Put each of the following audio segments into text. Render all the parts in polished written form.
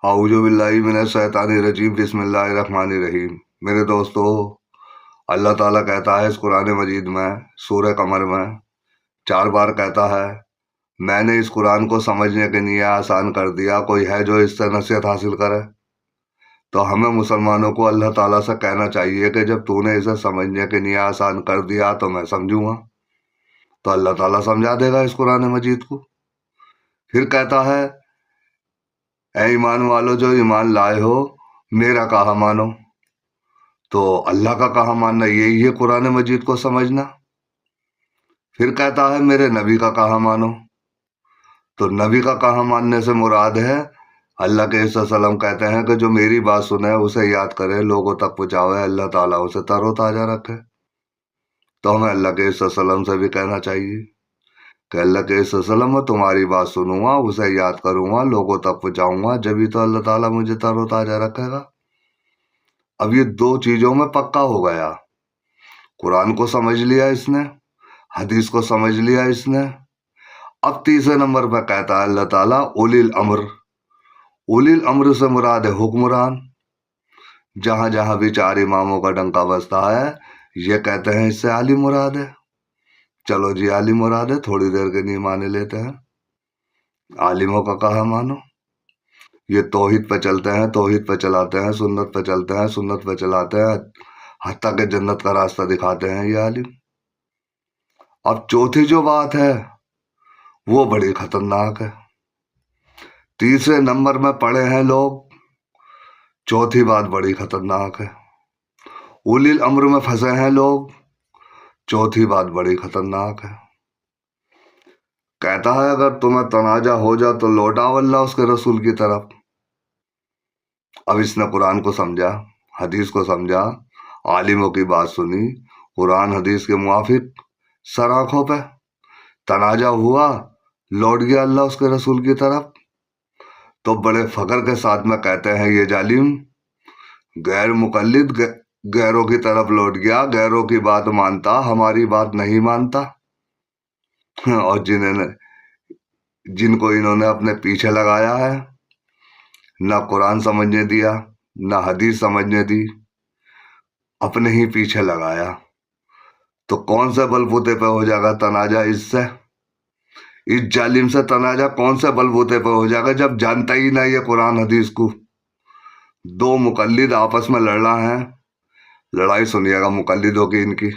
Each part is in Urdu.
اعوذ باللہ من الشیطان الرجیم بسم اللہ الرحمن الرحیم۔ میرے دوستو، اللہ تعالیٰ کہتا ہے اس قرآن مجید میں سورہ قمر میں 4 بار کہتا ہے میں نے اس قرآن کو سمجھنے کے لیے آسان کر دیا، کوئی ہے جو اس سے نصیحت حاصل کرے؟ تو ہمیں مسلمانوں کو اللہ تعالیٰ سے کہنا چاہیے کہ جب تو نے اسے سمجھنے کے لیے آسان کر دیا تو میں سمجھوں گا، تو اللہ تعالیٰ سمجھا دے گا اس قرآن مجید کو۔ پھر کہتا ہے اے ایمان والو جو ایمان لائے ہو میرا کہا مانو، تو اللہ کا کہا ماننا یہی ہے قرآن مجید کو سمجھنا۔ پھر کہتا ہے میرے نبی کا کہا مانو، تو نبی کا کہا ماننے سے مراد ہے اللہ کے وسلم کہتے ہیں کہ جو میری بات سنے اسے یاد کرے، لوگوں تک پہنچاوے، اللہ تعالیٰ اسے تر و تازہ رکھے۔ تو ہمیں اللہ کے وسلم سے بھی کہنا چاہیے کہ اللہ کے وسلم میں تمہاری بات سنوں گا، اسے یاد کروں گا، لوگوں تک پہنچاؤں گا، جبھی تو اللہ تعالیٰ مجھے تر و تازہ رکھے گا۔ اب یہ 2 چیزوں میں پکا ہو گیا، قرآن کو سمجھ لیا اس نے، حدیث کو سمجھ لیا اس نے۔ اب تیسرے نمبر پہ کہتا ہے اللہ تعالیٰ اولی الامر۔ اولی الامر سے مراد ہے حکمران۔ جہاں جہاں بھی 4 اماموں کا ڈنکا بجتا ہے یہ کہتے ہیں اس سے عالم مراد ہے۔ چلو جی عالم مراد ہے، تھوڑی دیر کے لیے مانے لیتے ہیں، عالموں کا کہا مانو۔ یہ توحید پہ چلتے ہیں، توحید پہ چلاتے ہیں، سنت پہ چلتے ہیں، سنت پہ چلاتے ہیں، حتیٰ کہ جنت کا راستہ دکھاتے ہیں یہ عالم۔ اب چوتھی جو بات ہے وہ بڑی خطرناک ہے۔ تیسرے نمبر میں پڑے ہیں لوگ، چوتھی بات بڑی خطرناک ہے۔ اولی الامر میں پھنسے ہیں لوگ، چوتھی بات بڑی خطرناک ہے۔ کہتا ہے اگر تمہیں تنازع ہو جا تو لوٹاؤ اللہ اس کے رسول کی طرف۔ اب اس نے قرآن کو سمجھا، حدیث کو سمجھا، عالموں کی بات سنی، قرآن حدیث کے موافق سر آنکھوں پہ تنازع ہوا، لوٹ گیا اللہ اس کے رسول کی طرف، تو بڑے فخر کے ساتھ میں کہتے ہیں یہ ظالم غیر مقلد غیروں کی طرف لوٹ گیا، غیروں کی بات مانتا، ہماری بات نہیں مانتا۔ اور جن کو انہوں نے اپنے پیچھے لگایا ہے، نہ قرآن سمجھنے دیا، نہ حدیث سمجھنے دی، اپنے ہی پیچھے لگایا، تو کون سے بل بوتے پہ ہو جائے گا تنازع اس سے؟ اس ظالم سے تنازع کون سے بل بوتے پہ ہو جائے گا جب جانتا ہی نہ یہ قرآن حدیث کو؟ 2 مقلد آپس میں لڑ رہا ہے، لڑائی سنیے گا مقلدوں کی ان کی،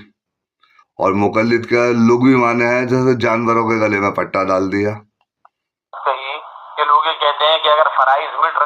اور مقلد کے لغوی معنی ہے جیسے جانوروں کے گلے میں پٹا ڈال دیا۔ صحیح کہ لوگ یہ کہتے ہیں کہ اگر فرائض مٹ